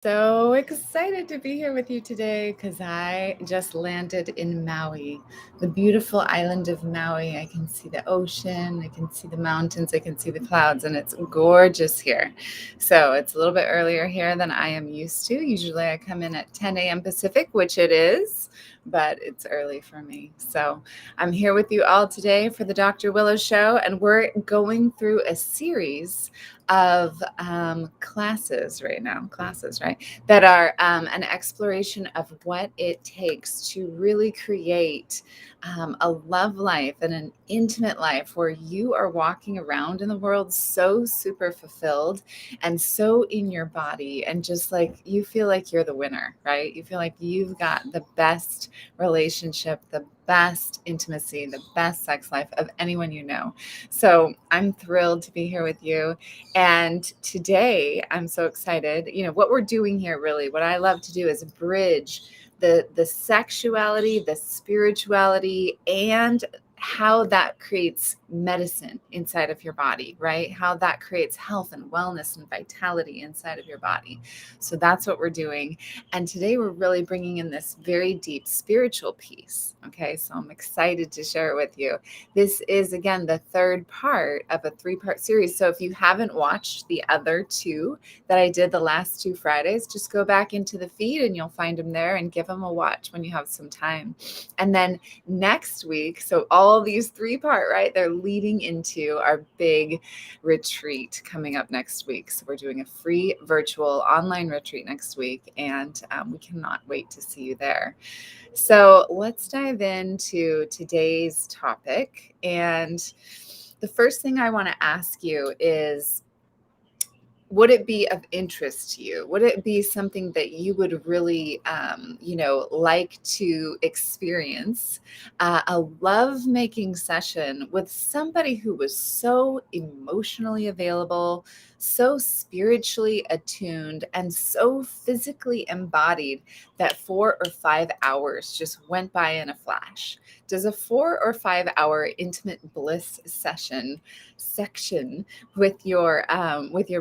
So excited to be here with you today because I just landed in Maui, the beautiful island of Maui. I can see the ocean, I can see the mountains, I can see the clouds, and it's gorgeous here. So it's a little bit earlier here than I am used to. Usually I come in at 10 a.m. Pacific, which it is, but it's early for me. So I'm here with you all today for the Dr. Willow Show, and we're going through a series of classes right now, right? That are an exploration of what it takes to really create a love life and an intimate life where you are walking around in the world so super fulfilled and so in your body and just like you feel like you're the winner, right? You feel like you've got the best relationship, the best intimacy, the best sex life of anyone you know. So I'm thrilled to be here with you. And today I'm so excited. You know, what we're doing here really, what I love to do is bridge the sexuality, the spirituality, and how that creates medicine inside of your body, right? How that creates health and wellness and vitality inside of your body. So that's what we're doing. And today we're really bringing in this very deep spiritual piece. Okay. So I'm excited to share it with you. This is, again, the third part of a three-part series. So if you haven't watched the other two that I did the last two Fridays, just go back into the feed and you'll find them there and give them a watch when you have some time. And then next week, so all these three-part, right, they're leading into our big retreat coming up next week. So we're doing a free virtual online retreat next week, and we cannot wait to see you there. So let's dive into today's topic. And the first thing I want to ask you is, would it be of interest to you? Would it be something that you would really, like to experience a lovemaking session with somebody who was so emotionally available, so spiritually attuned, and so physically embodied that 4 or 5 hours just went by in a flash? Does a 4 or 5 hour intimate bliss section with your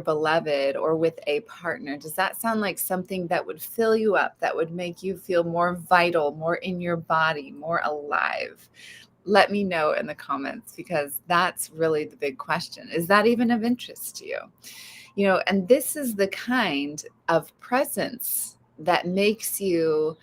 beloved or with a partner, does that sound like something that would fill you up, that would make you feel more vital, more in your body, more alive? Let me know in the comments, because that's really the big question. Is that even of interest to you? You know, and this is the kind of presence that makes you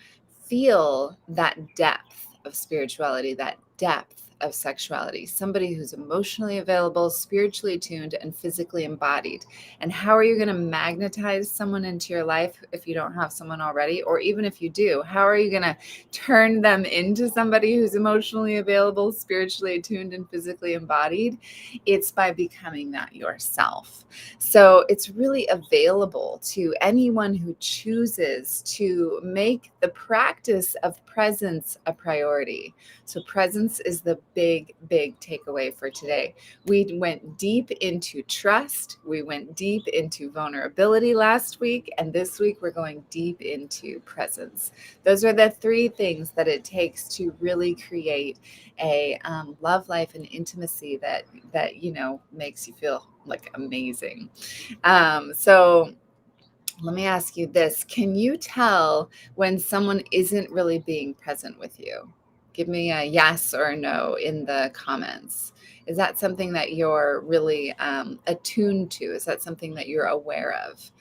feel that depth of spirituality, that depth of sexuality, somebody who's emotionally available, spiritually attuned, and physically embodied. And how are you going to magnetize someone into your life if you don't have someone already? Or even if you do, how are you going to turn them into somebody who's emotionally available, spiritually attuned, and physically embodied? It's by becoming that yourself. So it's really available to anyone who chooses to make the practice of presence a priority. So presence is the big, big takeaway for today. We went deep into trust. We went deep into vulnerability last week. And this week we're going deep into presence. Those are the three things that it takes to really create a love life and intimacy that makes you feel like amazing. So let me ask you this. Can you tell when someone isn't really being present with you? Give me a yes or a no in the comments. Is that something that you're really attuned to? Is that something that you're aware of?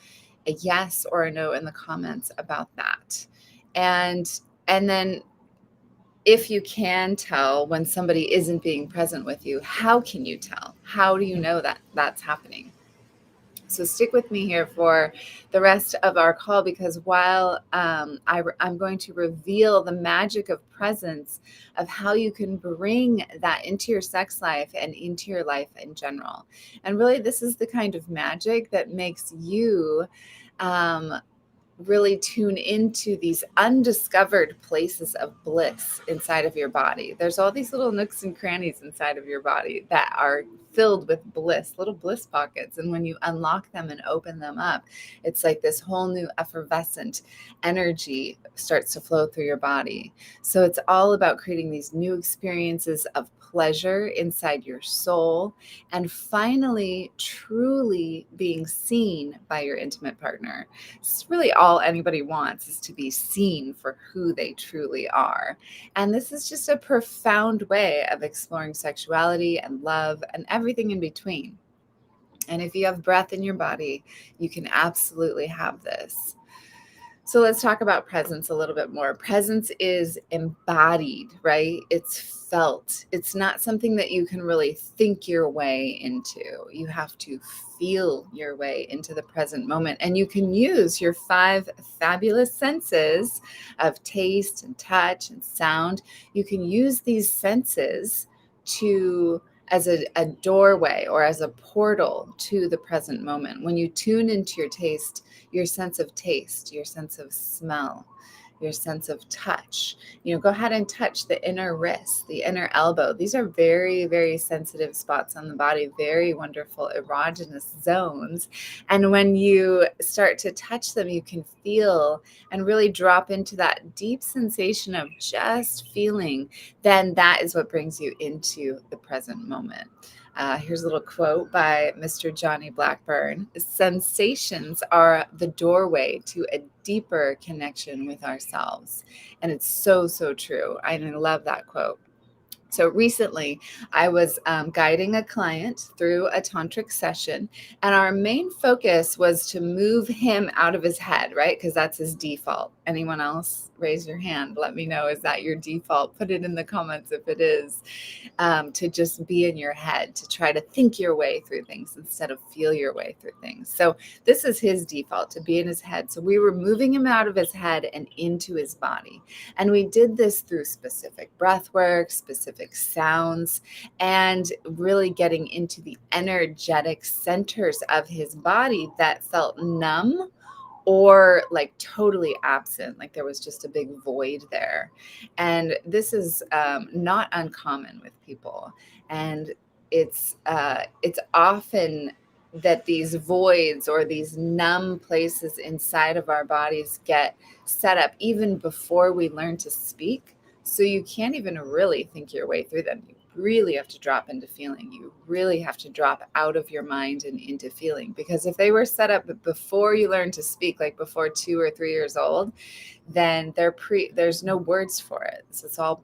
A yes or a no in the comments about that. And then if you can tell when somebody isn't being present with you, how can you tell? How do you know that that's happening? So stick with me here for the rest of our call, because while I'm going to reveal the magic of presence, of how you can bring that into your sex life and into your life in general. And really, this is the kind of magic that makes you really tune into these undiscovered places of bliss inside of your body. There's all these little nooks and crannies inside of your body that are filled with bliss, little bliss pockets. And when you unlock them and open them up, it's like this whole new effervescent energy starts to flow through your body. So it's all about creating these new experiences of pleasure inside your soul, and finally, truly being seen by your intimate partner. It's really all anybody wants, is to be seen for who they truly are. And this is just a profound way of exploring sexuality and love and everything in between. And if you have breath in your body, you can absolutely have this. So let's talk about presence a little bit more. Presence is embodied, right? It's felt. It's not something that you can really think your way into. You have to feel your way into the present moment. And you can use your 5 fabulous senses of taste and touch and sound. You can use these senses to as a doorway or as a portal to the present moment. When you tune into your sense of taste, your sense of smell, your sense of touch, go ahead and touch the inner wrist, the inner elbow. These are very, very sensitive spots on the body, very wonderful erogenous zones. And when you start to touch them, you can feel and really drop into that deep sensation of just feeling. Then that is what brings you into the present moment. Here's a little quote by Mr. Johnny Blackburn. Sensations are the doorway to a deeper connection with ourselves. And it's so, so true. I love that quote. So recently, I was guiding a client through a tantric session, and our main focus was to move him out of his head, right? Because that's his default. Anyone else? Raise your hand. Let me know. Is that your default? Put it in the comments if it is. To just be in your head, to try to think your way through things instead of feel your way through things. So this is his default, to be in his head. So we were moving him out of his head and into his body. And we did this through specific breath work, specific sounds, and really getting into the energetic centers of his body that felt numb or like totally absent, like there was just a big void there. And this is not uncommon with people. And it's often that these voids or these numb places inside of our bodies get set up even before we learn to speak. So you can't even really think your way through them. You really have to drop into feeling. You really have to drop out of your mind and into feeling. Because if they were set up before you learn to speak, like before 2 or 3 years old, then there's no words for it. So it's all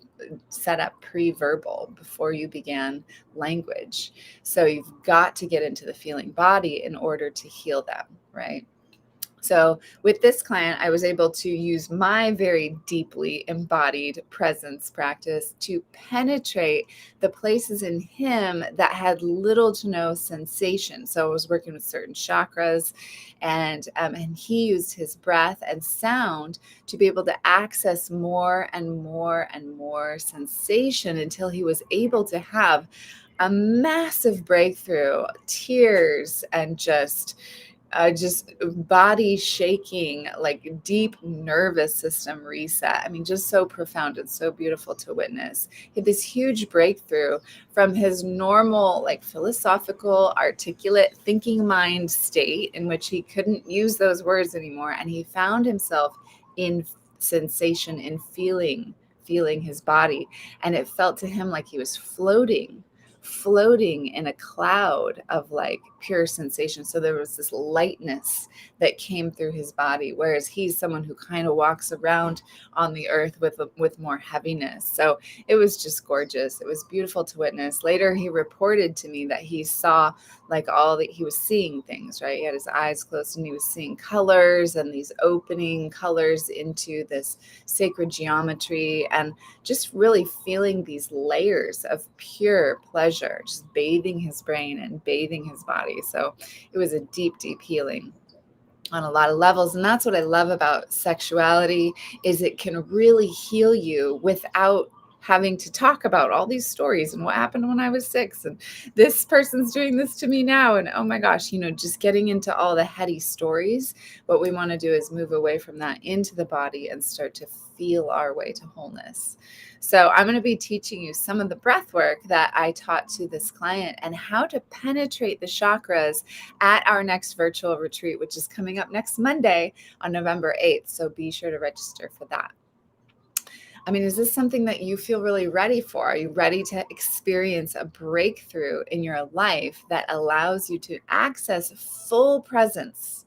set up pre-verbal before you began language. So you've got to get into the feeling body in order to heal them, right? So with this client, I was able to use my very deeply embodied presence practice to penetrate the places in him that had little to no sensation. So I was working with certain chakras, and he used his breath and sound to be able to access more and more and more sensation until he was able to have a massive breakthrough, tears, and just body shaking, like deep nervous system reset. I mean, just so profound and so beautiful to witness. He had this huge breakthrough from his normal, like philosophical, articulate thinking mind state in which he couldn't use those words anymore. And he found himself in sensation, in feeling his body. And it felt to him like he was floating in a cloud of like pure sensation. So there was this lightness that came through his body, whereas he's someone who kind of walks around on the earth with more heaviness. So it was just gorgeous. It was beautiful to witness. Later, he reported to me that he saw like he was seeing things, right? He had his eyes closed and he was seeing colors and these opening colors into this sacred geometry, and just really feeling these layers of pure pleasure, just bathing his brain and bathing his body. So it was a deep, deep healing on a lot of levels. And that's what I love about sexuality, is it can really heal you without having to talk about all these stories and what happened when I was 6 and this person's doing this to me now. And oh my gosh, just getting into all the heady stories. What we want to do is move away from that into the body and start to feel our way to wholeness. So I'm going to be teaching you some of the breath work that I taught to this client and how to penetrate the chakras at our next virtual retreat, which is coming up next Monday on November 8th. So be sure to register for that. I mean, is this something that you feel really ready for? Are you ready to experience a breakthrough in your life that allows you to access full presence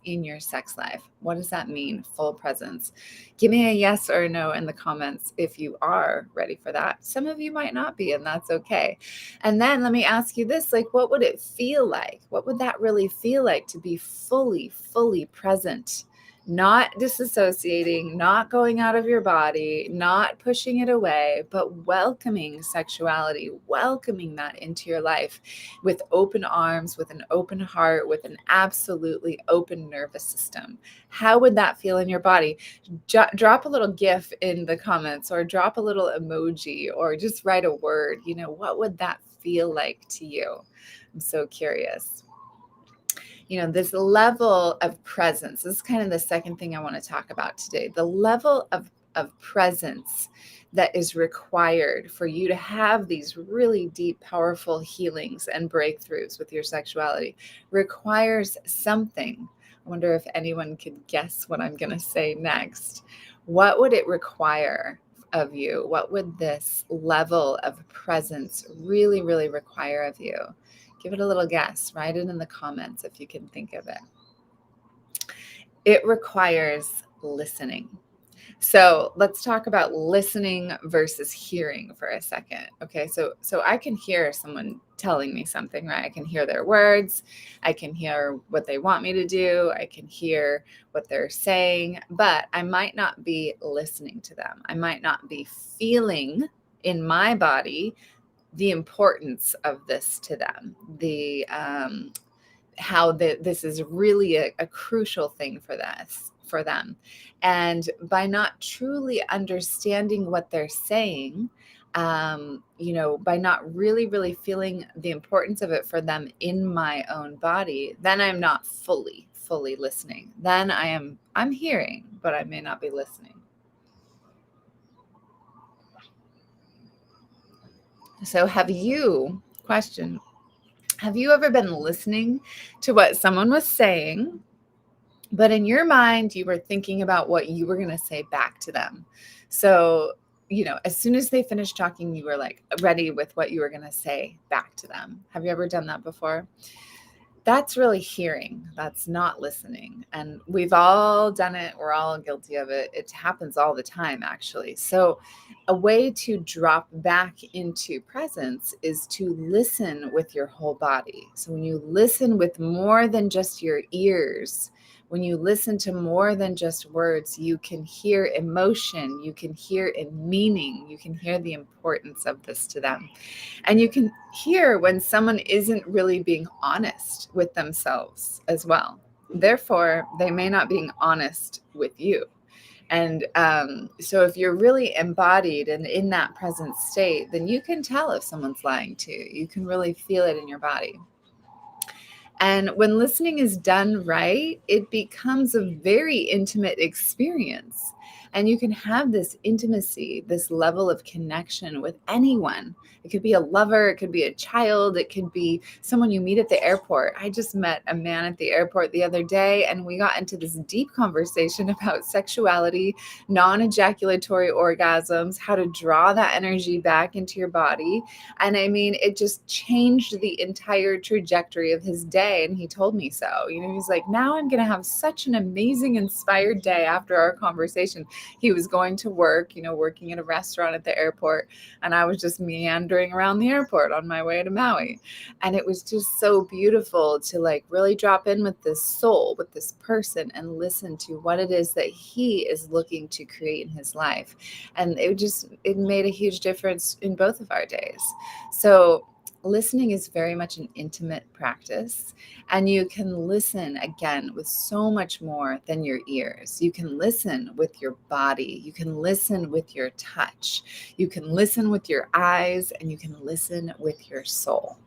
in your sex life? What does that mean, full presence? Give me a yes or a no in the comments if you are ready for that. Some of you might not be, and that's okay. And then let me ask you this, like, what would it feel like? What would that really feel like to be fully present? Not disassociating, not going out of your body, not pushing it away, but welcoming sexuality, welcoming that into your life with open arms, with an open heart, with an absolutely open nervous system. How would that feel in your body? Drop a little GIF in the comments, or drop a little emoji, or just write a word. What would that feel like to you? I'm so curious. This level of presence, this is kind of the second thing I want to talk about today. The level of presence that is required for you to have these really deep, powerful healings and breakthroughs with your sexuality requires something. I wonder if anyone could guess what I'm going to say next. What would it require of you? What would this level of presence really, really require of you? Give it a little guess. Write it in the comments if you can think of it. It requires listening. So let's talk about listening versus hearing for a second. Okay, so I can hear someone telling me something, right? I can hear their words. I can hear what they want me to do. I can hear what they're saying, but I might not be listening to them. I might not be feeling in my body the importance of this to them, how this is really a crucial thing for them. And by not truly understanding what they're saying, by not really feeling the importance of it for them in my own body, then I'm not fully listening. Then I'm hearing, but I may not be listening. So have you ever been listening to what someone was saying, but in your mind, you were thinking about what you were going to say back to them? So, as soon as they finished talking, you were like ready with what you were going to say back to them. Have you ever done that before? That's really hearing. That's not listening. And we've all done it. We're all guilty of it. It happens all the time, actually. So a way to drop back into presence is to listen with your whole body. So when you listen with more than just your ears, when you listen to more than just words, you can hear emotion, you can hear in meaning, you can hear the importance of this to them. And you can hear when someone isn't really being honest with themselves as well. Therefore, they may not being honest with you. And so if you're really embodied and in that present state, then you can tell if someone's lying to you. You can really feel it in your body. And when listening is done right, it becomes a very intimate experience. And you can have this intimacy, this level of connection with anyone. It could be a lover, it could be a child, it could be someone you meet at the airport. I just met a man at the airport the other day, and we got into this deep conversation about sexuality, non-ejaculatory orgasms, how to draw that energy back into your body. And I mean, it just changed the entire trajectory of his day. And he told me so. He's like, now I'm going to have such an amazing, inspired day after our conversation. He was going to work, working at a restaurant at the airport. And I was just meandering around the airport on my way to Maui. And it was just so beautiful to like really drop in with this soul, with this person, and listen to what it is that he is looking to create in his life. And it made a huge difference in both of our days. So listening is very much an intimate practice, and you can listen again with so much more than your ears. You can listen with your body. You can listen with your touch. You can listen with your eyes, and you can listen with your soul.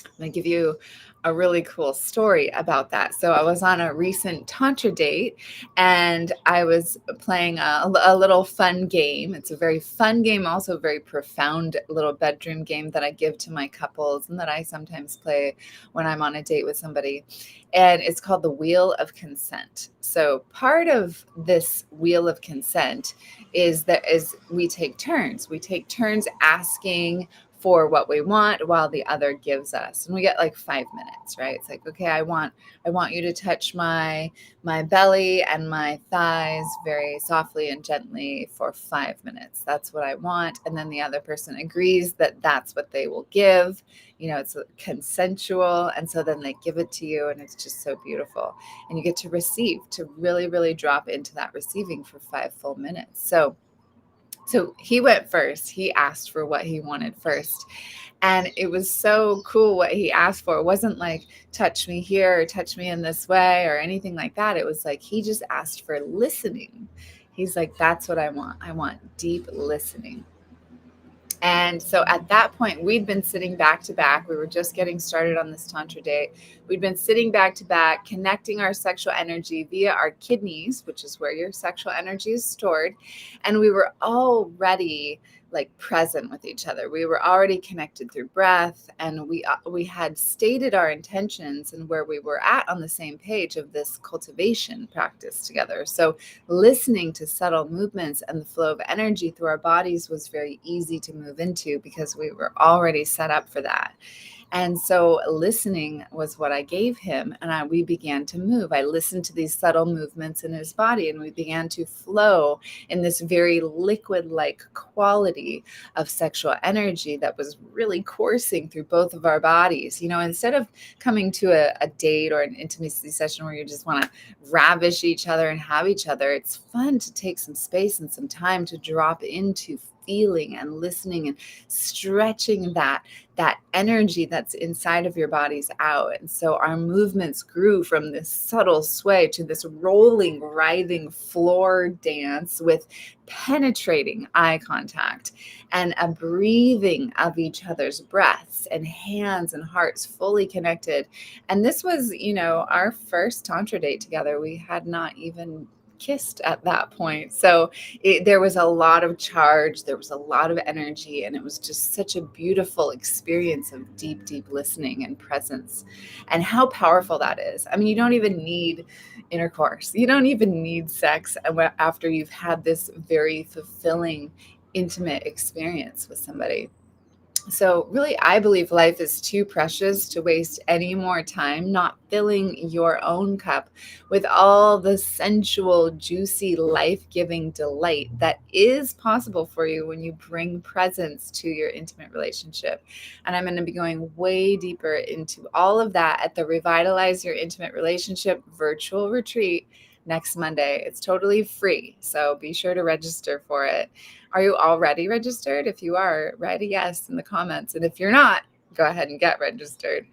I'm going to give you a really cool story about that. So I was on a recent Tantra date and I was playing a little fun game. It's a very fun game, also a very profound little bedroom game that I give to my couples and that I sometimes play when I'm on a date with somebody. And it's called the Wheel of Consent. So part of this Wheel of Consent is we take turns. We take turns asking for what we want while the other gives us, and we get like 5 minutes, right? It's like, okay, I want you to touch my belly and my thighs very softly and gently for 5 minutes. That's what I want. And then the other person agrees that that's what they will give. It's consensual, and so then they give it to you, and it's just so beautiful, and you get to receive, to really, really drop into that receiving for 5 full minutes. So he went first. He asked for what he wanted first. And it was so cool what he asked for. It wasn't like, touch me here or touch me in this way or anything like that. It was like, he just asked for listening. He's like, that's what I want. I want deep listening. And so at that point, we'd been sitting back to back. We were just getting started on this Tantra date. We'd been sitting back to back, connecting our sexual energy via our kidneys, which is where your sexual energy is stored. And we were already like present with each other. We were already connected through breath, and we had stated our intentions and where we were at on the same page of this cultivation practice together. So listening to subtle movements and the flow of energy through our bodies was very easy to move into because we were already set up for that. And so listening was what I gave him, and we began to move. I listened to these subtle movements in his body, and we began to flow in this very liquid-like quality of sexual energy that was really coursing through both of our bodies. Instead of coming to a date or an intimacy session where you just want to ravish each other and have each other, it's fun to take some space and some time to drop into feeling and listening and stretching that energy that's inside of your bodies out. And so our movements grew from this subtle sway to this rolling, writhing floor dance with penetrating eye contact and a breathing of each other's breaths and hands and hearts fully connected. And this was, our first Tantra date together. We had not even kissed at that point. So there was a lot of charge, there was a lot of energy, and it was just such a beautiful experience of deep, deep listening and presence, and how powerful that is. I mean, you don't even need intercourse. You don't even need sex after you've had this very fulfilling, intimate experience with somebody. So really, I believe life is too precious to waste any more time not filling your own cup with all the sensual, juicy, life-giving delight that is possible for you when you bring presence to your intimate relationship. And I'm going to be going way deeper into all of that at the Revitalize Your Intimate Relationship virtual retreat next Monday. It's totally free, so be sure to register for it. Are you already registered? If you are, write a yes in the comments. And if you're not, go ahead and get registered.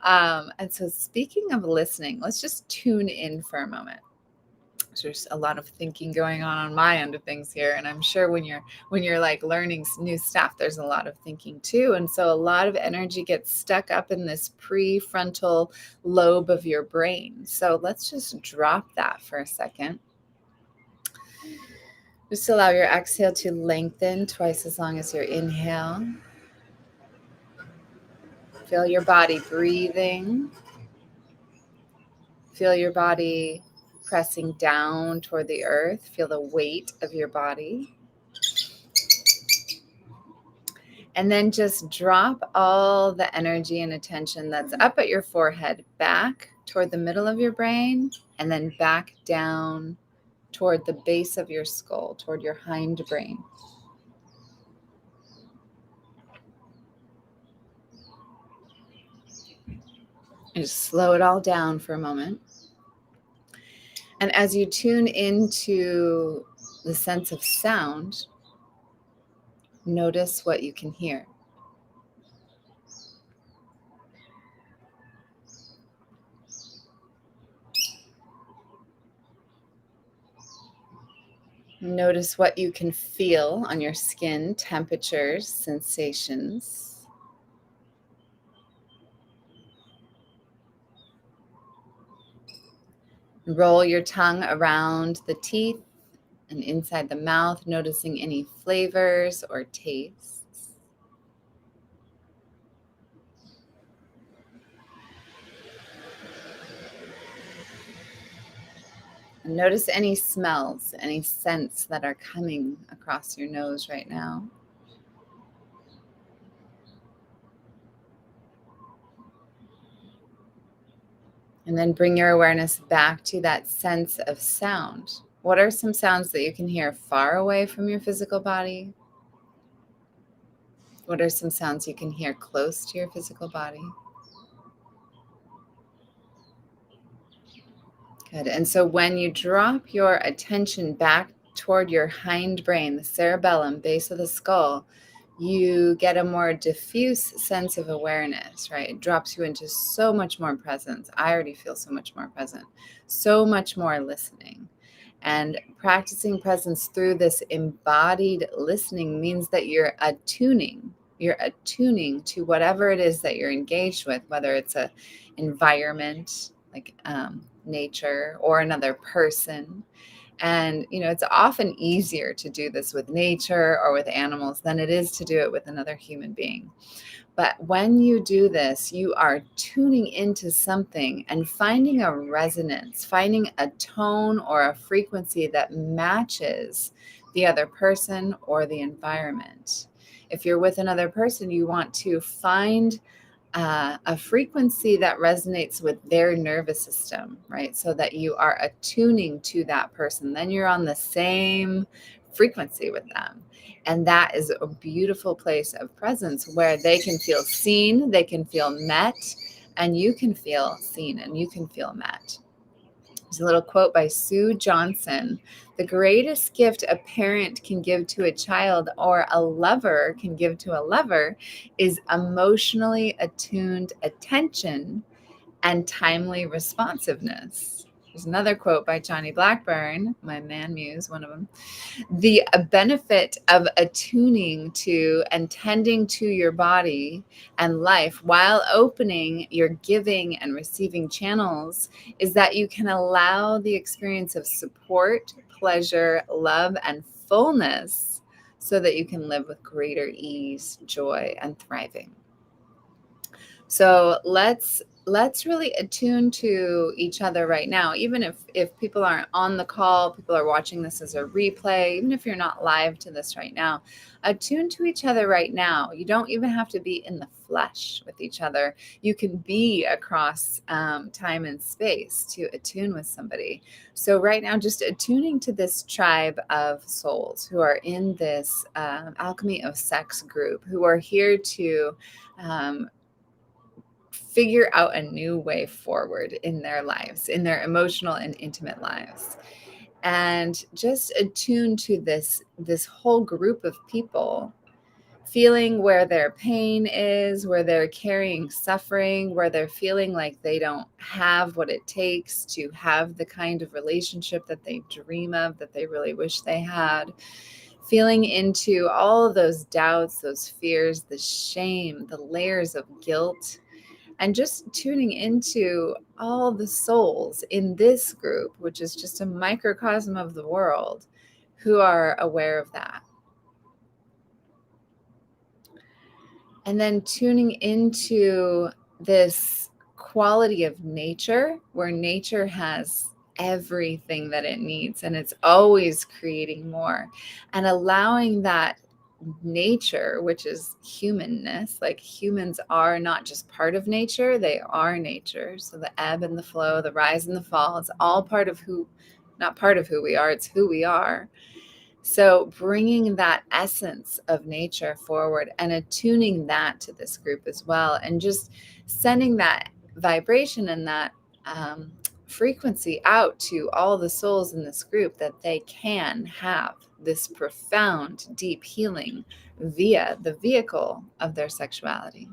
And so speaking of listening, let's just tune in for a moment. There's a lot of thinking going on my end of things here, and I'm sure when you're like learning new stuff, there's a lot of thinking too. And so a lot of energy gets stuck up in this prefrontal lobe of your brain. So let's just drop that for a second. Just allow your exhale to lengthen twice as long as your inhale. Feel your body breathing. Feel your body pressing down toward the earth. Feel the weight of your body. And then just drop all the energy and attention that's up at your forehead back toward the middle of your brain, and then back down toward the base of your skull, toward your hindbrain. And just slow it all down for a moment. And as you tune into the sense of sound, notice what you can hear. Notice what you can feel on your skin, temperatures, sensations. Roll your tongue around the teeth and inside the mouth, noticing any flavors or tastes. And notice any smells, any scents that are coming across your nose right now. And then bring your awareness back to that sense of sound. What are some sounds that you can hear far away from your physical body? What are some sounds you can hear close to your physical body? Good. And so when you drop your attention back toward your hindbrain, the cerebellum, base of the skull, you get a more diffuse sense of awareness, right? It drops you into so much more presence. I already feel so much more present, so much more listening. And practicing presence through this embodied listening means that you're attuning. You're attuning to whatever it is that you're engaged with, whether it's a environment like nature or another person. And, it's often easier to do this with nature or with animals than it is to do it with another human being. But when you do this, you are tuning into something and finding a resonance, finding a tone or a frequency that matches the other person or the environment. If you're with another person, you want to find a frequency that resonates with their nervous system, right? So that you are attuning to that person. Then you're on the same frequency with them. And that is a beautiful place of presence where they can feel seen, they can feel met, and you can feel seen and you can feel met. There's a little quote by Sue Johnson. The greatest gift a parent can give to a child or a lover can give to a lover is emotionally attuned attention and timely responsiveness. There's another quote by Johnny Blackburn, my man muse, one of them. The benefit of attuning to and tending to your body and life while opening your giving and receiving channels is that you can allow the experience of support, pleasure, love, and fullness so that you can live with greater ease, joy, and thriving. So let's really attune to each other right now. Even if people aren't on the call, people are watching this as a replay, even if you're not live to this right now, attune to each other right now. You don't even have to be in the flesh with each other. You can be across time and space to attune with somebody. So right now, just attuning to this tribe of souls who are in this Alchemy of Sex group, who are here to figure out a new way forward in their lives, in their emotional and intimate lives. And just attune to this whole group of people, feeling where their pain is, where they're carrying suffering, where they're feeling like they don't have what it takes to have the kind of relationship that they dream of, that they really wish they had. Feeling into all of those doubts, those fears, the shame, the layers of guilt, and just tuning into all the souls in this group, which is just a microcosm of the world, who are aware of that. And then tuning into this quality of nature, where nature has everything that it needs and it's always creating more, and allowing that nature, which is humanness, like humans are not just part of nature, they are nature. So the ebb and the flow, the rise and the fall, it's all part of not part of who we are, it's who we are. So bringing that essence of nature forward and attuning that to this group as well, and just sending that vibration and that frequency out to all the souls in this group, that they can have this profound, deep healing via the vehicle of their sexuality.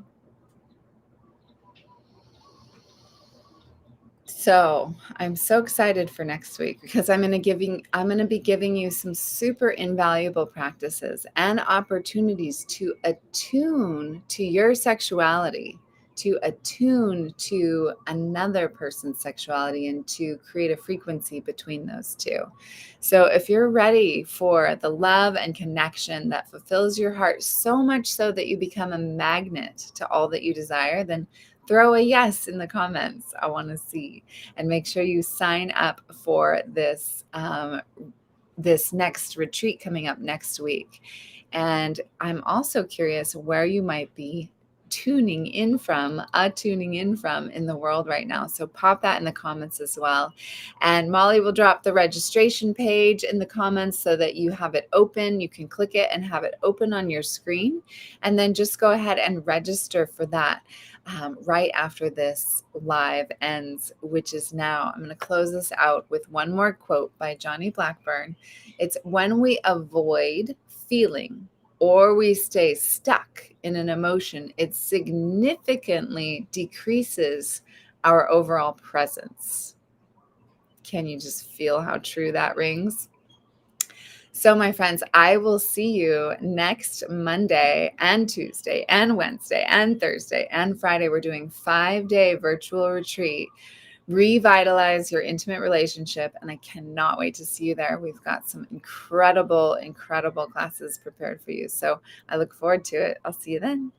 So I'm so excited for next week, because I'm going to be giving you some super invaluable practices and opportunities to attune to your sexuality to attune to another person's sexuality and to create a frequency between those two. So if you're ready for the love and connection that fulfills your heart so much so that you become a magnet to all that you desire, then throw a yes in the comments. I want to see. And make sure you sign up for this next retreat coming up next week. And I'm also curious where you might be tuning in from in the world right now. So pop that in the comments as well. And Molly will drop the registration page in the comments so that you have it open. You can click it and have it open on your screen. And then just go ahead and register for that right after this live ends, which is now. I'm going to close this out with one more quote by Johnny Blackburn. It's when we avoid feeling or we stay stuck in an emotion, it significantly decreases our overall presence. Can you just feel how true that rings? So, my friends, I will see you next Monday and Tuesday and Wednesday and Thursday and Friday. We're doing 5-day virtual retreat. Revitalize your intimate relationship. And I cannot wait to see you there. We've got some incredible, incredible classes prepared for you. So I look forward to it. I'll see you then.